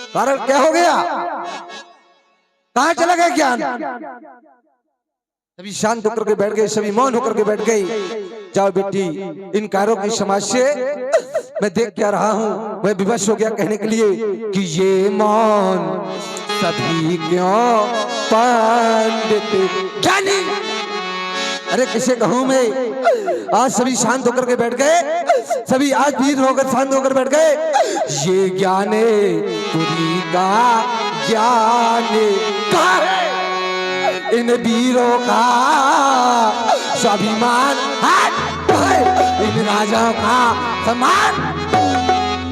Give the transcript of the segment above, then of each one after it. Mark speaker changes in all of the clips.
Speaker 1: कारण क्या हो गया? कहां चला गया ज्ञान? सभी शांत होकर के बैठ गए, सभी मौन होकर के बैठ गई। जाओ बेटी, इन कारों की समाज से मैं देख क्या रहा हूं, मैं विवश हो गया कहने के लिए कि ये मौन सभी क्यों पंडित ज्ञानी। अरे किसे कहूं मैं? आज सभी शांत होकर के बैठ गए, सभी आज वीर होकर शांत होकर बैठ गए। ये ज्ञाने पुरी का ज्ञान कहाँ है? इन वीरों का स्वाभिमान है, इन राजाओं का सम्मान।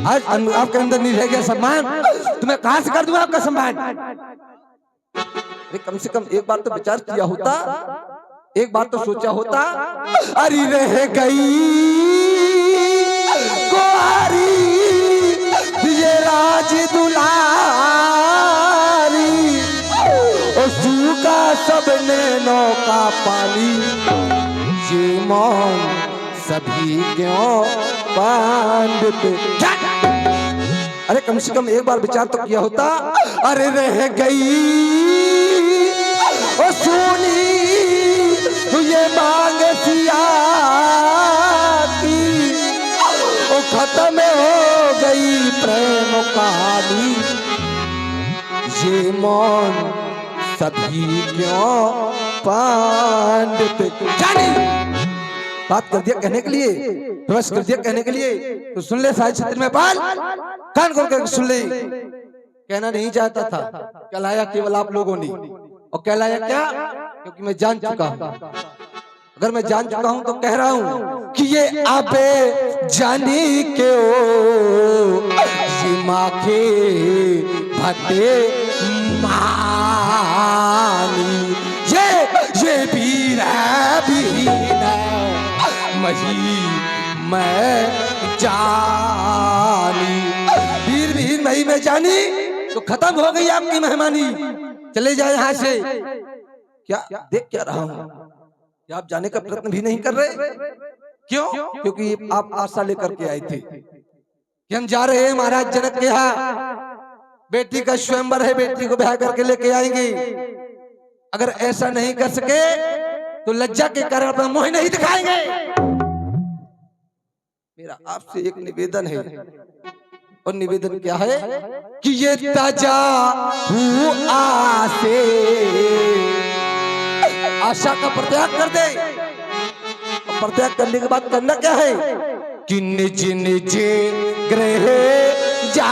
Speaker 1: आज आपके अंदर नहीं रह गया सम्मान, तो मैं कहां से कर दूं आपका सम्मान? अरे कम से कम एक बार तो विचार किया होता, एक बार तो सोचा होता। अरे रह गई कुंवारी ये राज दुलारी, और सूखा सब नैनों का पानी, ये मौन सभी क्यों पंडित। अरे कम से कम एक बार विचार तो किया होता। अरे रह गई ओ सोनी ये मांग सिया की, ओ खत्म हो गई प्रेम कहानी, ये मौन सभी क्यों पंडित। जानी बात कर दिया कहने के लिए, बस कर दिया कहने के लिए, तो सुन ले साहित्य क्षेत्र में पाल, कान खोल कर सुन ले। कहना नहीं चाहता था, कहलाया केवल आप लोगों ने, और कहलाया क्या? क्योंकि मैं जान चुका हूं। अगर मैं जान चुका हूं तो कह रहा हूं कि ये आबे जानी के ओ माँ के भटे मानी, ये वीर है मही मैं जानी, वीर विहीन मही मैं जानी। तो खत्म हो गई आपकी मेहमानी, चले जाए यहाँ से। क्या देख क्या रहा हूं? क्या आप जाने का प्रयत्न भी नहीं कर रहे? क्यों? क्योंकि आप आशा लेकर के आए थे कि हम जा रहे हैं महाराज जनक के यहाँ, बेटी का स्वयंवर है, बेटी को ब्याह करके लेके आएंगे। अगर ऐसा नहीं कर सके तो लज्जा के कारण अपना मुंह नहीं दिखाएंगे। मेरा आपसे एक निवेदन है, और निवेदन क्या है कि ये ताजा आसे आशा का परित्याग कर दे। और परित्याग करने के बाद करना क्या है कि निज निज गृह जाओ।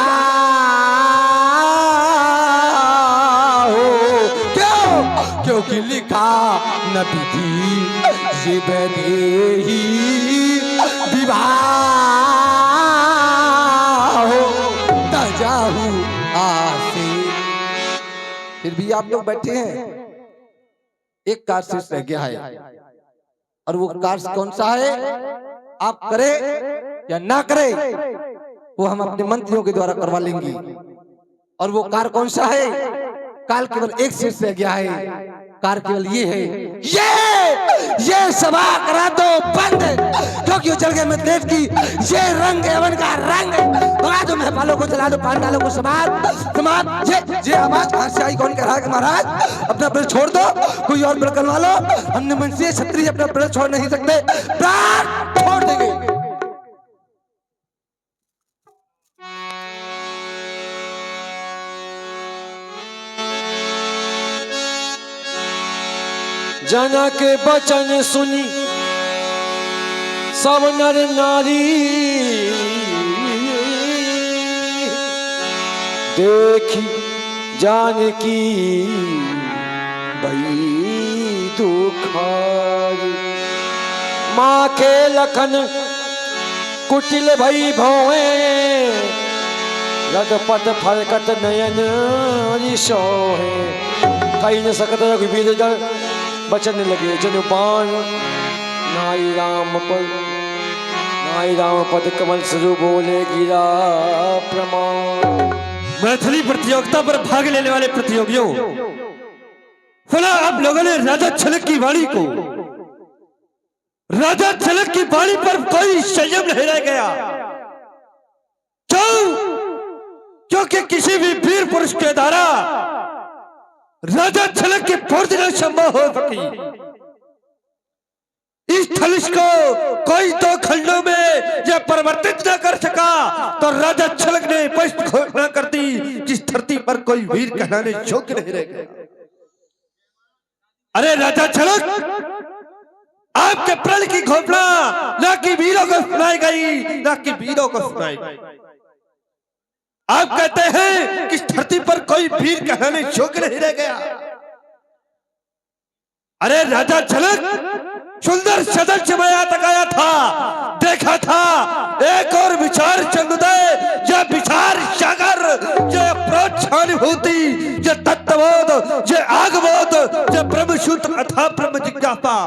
Speaker 1: क्यों? क्योंकि लिखा नबी थी ये वैदेही विवाह ताजाहू आसे। फिर भी आप लोग बैठे हैं, एक कार्य शेष रह गया है, और वो कार्य कौन सा है? आप करे या ना करे वो हम अपने मंत्रियों के द्वारा करवा लेंगे। और वो कार्य कौन सा है? काल केवल एक शेष रह गया है, कार्य केवल ये है, ये सभा करा दो बंद, क्योंकि वो जल गए में देव की ये रंग एवं का रंग। भगा दो महपालों को, चला दो पांडालों को समाप्त। ये आवाज कहां से आई? कौन कह रहा है कि महाराज अपना ब्रज छोड़ दो, कोई और ब्रज करवा लो? हमने मनसी क्षत्रिय अपना ब्रज छोड़ नहीं सकते, प्राण छोड़ देंगे।
Speaker 2: जना के बचन सुनी सब नर नारी, देखी जानकी भई दुखारी। माँ के लखन कुटिल भई भोए, रदपत फरकत नयन सोहे। कही न सकत रघुबीर जन बचन लगे जनुपान, नाई राम पद कमल स्वरूप बोले गिरा प्रमाण।
Speaker 3: मैथिली प्रतियोगिता पर भाग लेने वाले प्रतियोगियों, सुना आप लोगों ने राजा छलक की वाणी को। राजा छलक की वाणी पर कोई संयम नहीं रह गया। क्योंकि किसी भी वीर पुरुष के द्वारा राजा जनक की पूर्ति न संभव हो सकी। इस धनुष को कोई दो खंडों में यह परिवर्तित न कर सका, तो राजा जनक ने स्पष्ट घोषणा कर दी, जिस धरती पर कोई वीर कहलाने योग्य नहीं रह गया। अरे राजा जनक, आपके प्रण की घोषणा न कि वीरों को सुनाई गई, न कि वीरों को सुनाई गई। आप कहते हैं कि इस धरती पर कोई वीर कहलाने योग्य नहीं रह गया। अरे राजा जनक, सुंदर सदन से मैं यहाँ तक आया था, देखा था एक और विचार चंद्रोदय, यह विचार सागर, यह प्रोत्साहानुभूति, यह तत्वबोध, यह आगबोध, यह ब्रह्म सूत्र अथवा ब्रह्म जिज्ञासा।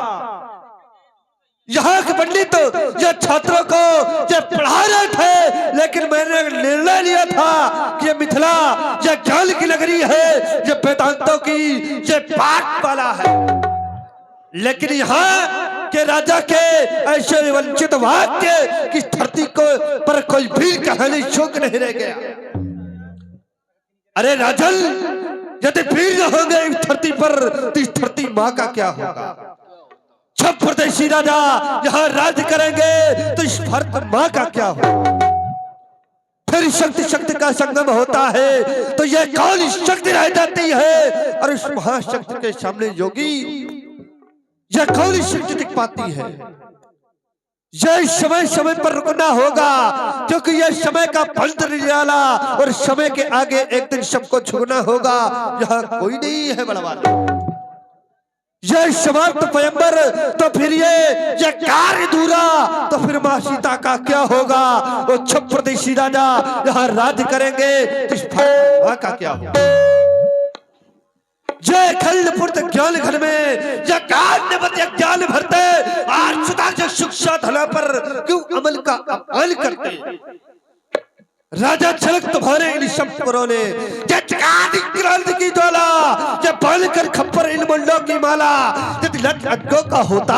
Speaker 3: यहाँ के पंडित यह छात्रों को यह पढ़ा रहे थे, लेकिन मैंने निर्णय लिया था कि यह मिथिला यह ज्ञान की नगरी है, यह वेदांतों की यह पाठशाला है। लेकिन यहाँ के राजा के ऐसे वंचित वाक्य की धरती को पर कोई वीर कहने योग्य नहीं रह गया। अरे राजन, यदि वीर न होंगे इस धरती पर, तो इस धरती माँ का क्या होगा? जब प्रदेशी राजा यहाँ राज्य करेंगे तो इस भारत माँ का क्या होगा? फिर शक्ति शक्ति का संगम होता है तो यह कौन शक्ति रह जाती है, और इस महाशक्ति के सामने योगी यह कौन शक्ति दिख पाती है? यह समय समय पर रुकना होगा, क्योंकि यह समय का बंद निराला, और समय के आगे एक दिन सबको झुकना होगा। यहाँ कोई नहीं है बड़वाला। यह समाप्त स्वयंवर, तो फिर यह कार्य अधूरा, तो फिर मां सीता का क्या होगा? वो छह प्रदेशी राजा यहाँ राज्य करेंगे तो इस मां का क्या होगा? जय खंडपुर ज्ञान घर में जय ज्ञान भरते, आज सुधा जय शिक्षा धला पर क्यों अमल का अपमान करते? राजा जनक तुम्हारे इन शब्दों ने क्रांति की ज्वाला, जब बांधकर खप्पर इन मुंडों की माला, यदि लट अड्डों का होता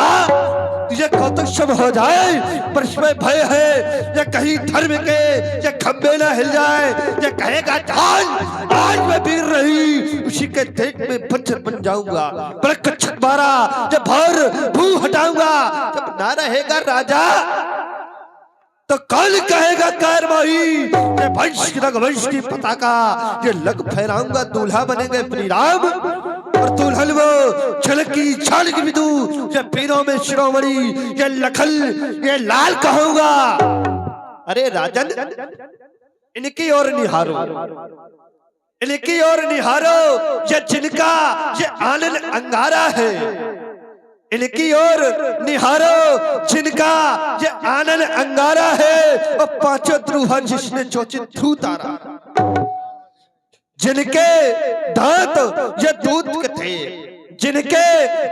Speaker 3: तुझे कौतुक शब हो जाए, पर इसमें भय है ये कहीं धर्म के ये खंबे ना हिल जाए। ये कहेगा जान आज मैं वीर रही, उसी के देख में बच्चर बन जाऊंगा, पर कच्छक मारा जब भर भू हटाऊंगा, जब ना रहेगा राजा तो कौन कहेगा कारवाही? ये वंश रघुवंश की पताका ये लग फहराऊंगा, दूल्हा बनेंगे श्री राम, और दुल्हन वो झलकी छाल की विदू, ये पीरों में शिरोमणि, ये लखल ये लाल कहूंगा। अरे राजन, इनकी ओर निहारो, इनकी ओर निहारो, ये जिनका ये आनंद अंगारा है, इनकी ओर निहारो जिनका ये आनंद अंगारा है, और पांचों द्रुहा जिसने चोचित धू तारा, जिनके दांत ये दूध के थे, जिनके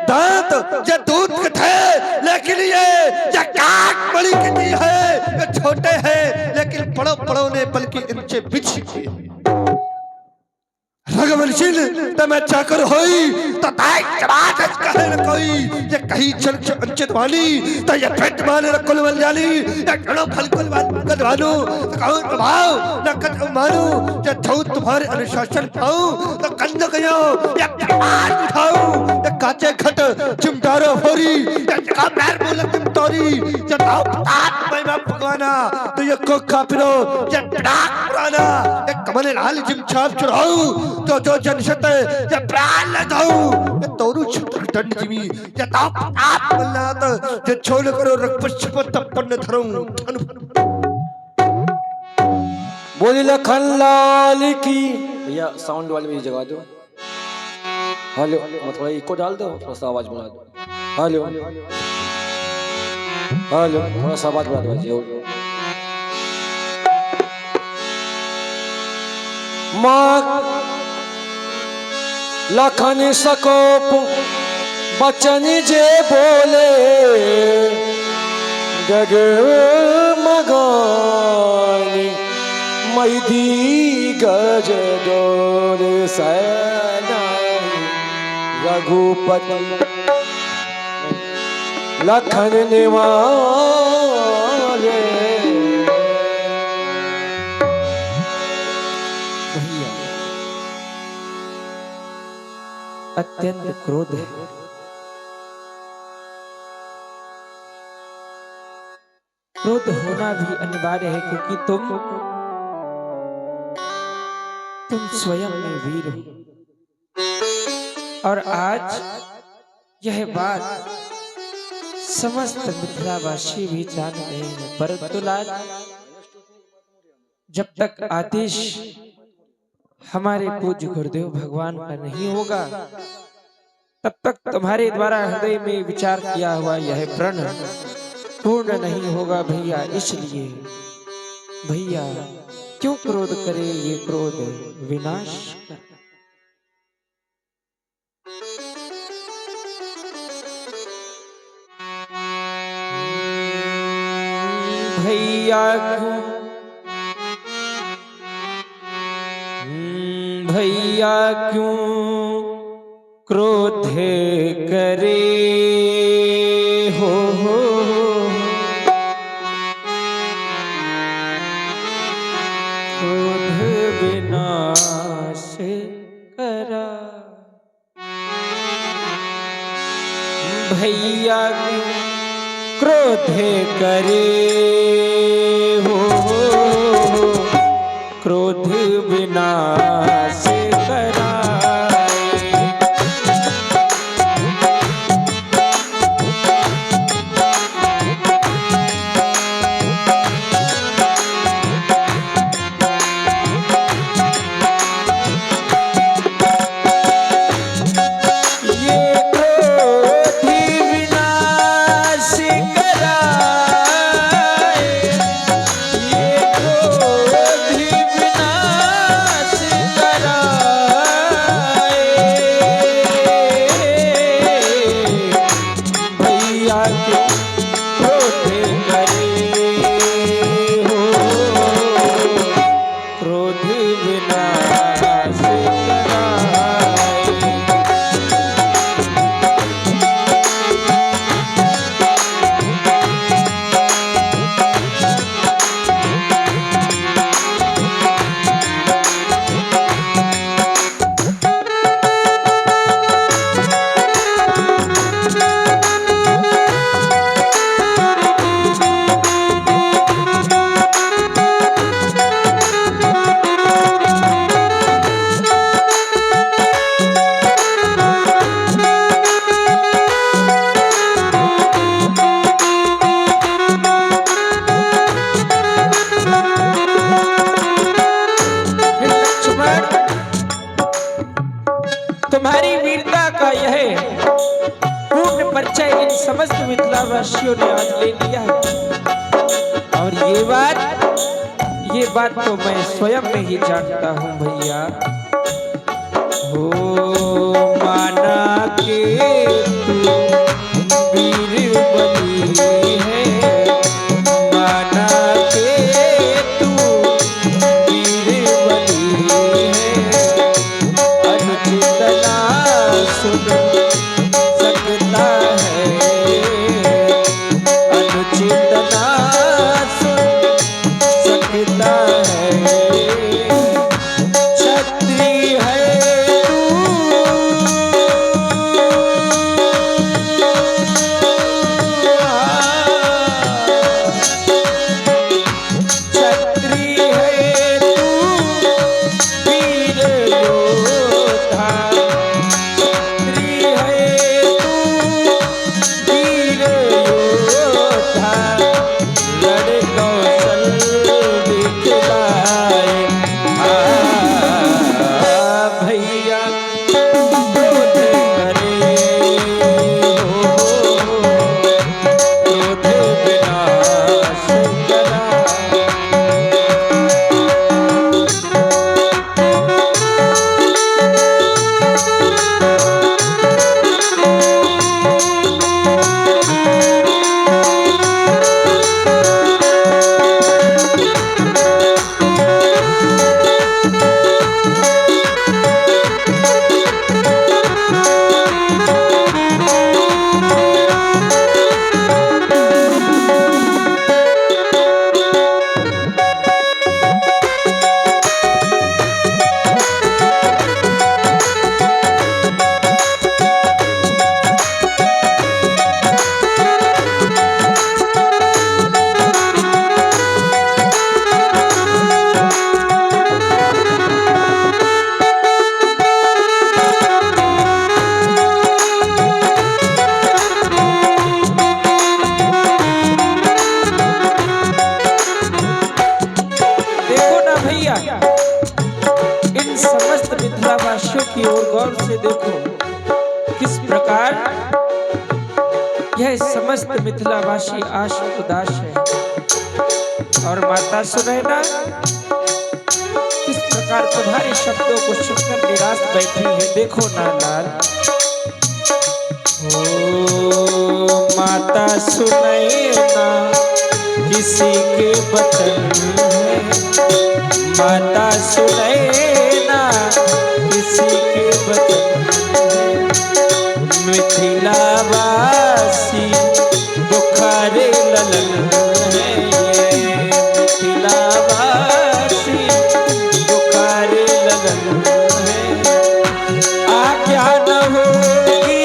Speaker 3: दांत ये दूध के थे, लेकिन ये काट बड़ी कितनी है, ये छोटे हैं लेकिन बड़ों बड़ों ने बल्कि इनसे बिछ किए। रघुवंशील तो मैं चाकर होई तो ताई जवाब कहे न कोई, ये कहीं चल अंचित वाली तो ये पेट माने न कुल बन जाली, ये घड़ों फल कुल बन वालू तो कौन प्रभाव न कट मानू, ये छू तुम्हारे अनुशासन पाऊं तो कंध गयो, ये प्रमाण उठाऊं, ये काचे खट चिमटारो फोरी, ये जगह पैर बोलक तुम तोरी, ये ताऊ पतात मैं भगवाना तो ये कोखा पिरो, ये डाक पुराना, ये कमल लाल जिमछाप चुराऊं तो जो जनशत ये प्राण लगाऊं, ये तोरू छत्र दंड जीवी, ये ताप आप मल्लात, ये छोड़ करो रक्पश्च पर तप्पन धरूं।
Speaker 2: बोली लखन लाल की। भैया साउंड वाले भी जगा दो। हेलो, मैं थोड़ा इको डाल दो, थोड़ा सा आवाज बढ़ा दो। हेलो हेलो, थोड़ा सा आवाज बढ़ा दो। माँ लखन सकोप बचन जे बोले, गग मगानी मैदी गज डोर सैना, रघुपति लखन निवारे।
Speaker 4: भैया अत्यंत क्रोध है। क्रोध होना भी अनिवार्य है क्योंकि तुम स्वयं में वीर हो। और आज यह बात समस्त मिथिलावासी भी जान गए हैं, परंतु लाल जब तक आदेश हमारे पूज्य गुरुदेव भगवान का नहीं होगा तब तक तुम्हारे द्वारा हृदय में विचार किया हुआ यह प्रण पूर्ण नहीं होगा भैया। इसलिए भैया क्यों क्रोध करे, ये क्रोध विनाश कर। भैया भैया क्यों क्रोध करे हो, क्रोध विनाश करा। भैया क्यों क्रोध करे हो, क्रोध विनाश करा। तुम्हारी वीरता का यह पूर्ण परिचय इन समस्त मिथिलावासियों ने आज ले लिया है। और ये बात तो मैं स्वयं में ही जानता हूँ भैया। हो माना के तू वीर बली है, माना के तू वीर बली है, अनुचित ना सुन सकता है, अनुचित ना सुन सकता है। क्षत्रिय है तू इन समस्त मिथिलावासियों की ओर गौर से देखो, किस प्रकार यह समस्त मिथिलावासी आश उदास है। और माता सुनैना किस प्रकार तुम्हारे शब्दों को सुनकर निराश बैठी है। देखो ना लाल, ओ माता सुनैना किसी के बचन है, माता सुनैना किसी के बचन है। मिथिलावासी दुखारे ललन है, मिथिलावासी दुखारे ललन है। आज्ञा न होगी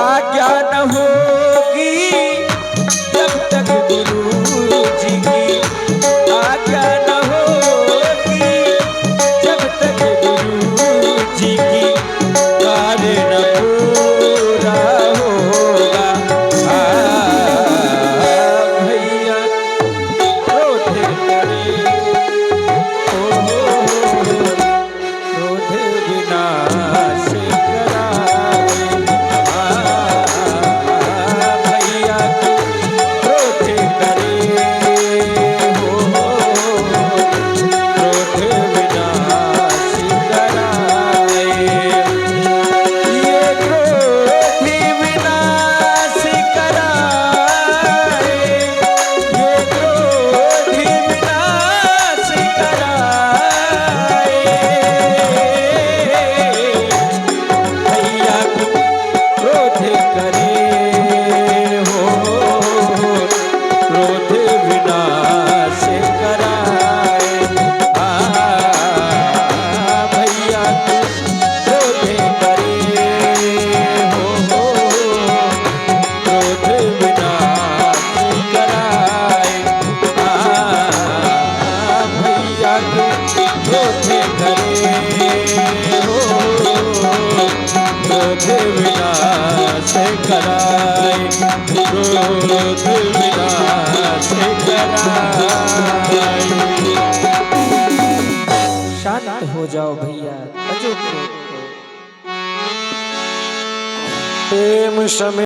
Speaker 4: आज्ञा न होगी जब तक गुरु जी की, आज्ञा न होगी जब तक गुरु जी की कार्य न पूरा होगा। भैया क्रोध करे, क्रोध विनाश करावे। भैया क्रोध करे, क्रोध विनाश कराए। ये क्रोध विनाश कराए, ये क्रोध विनाश कराए। भैया क्रोध करे हो, क्रोध विनाश कराए। भैया क्रोध करे हो, क्रोध विनाश कराए। भैया क्रोध करे हो, क्रोध विनाश कराए, क्रोध विनाश कराए। शांत हो जाओ भैया, अजो क्रोध को।
Speaker 2: प्रेम समेत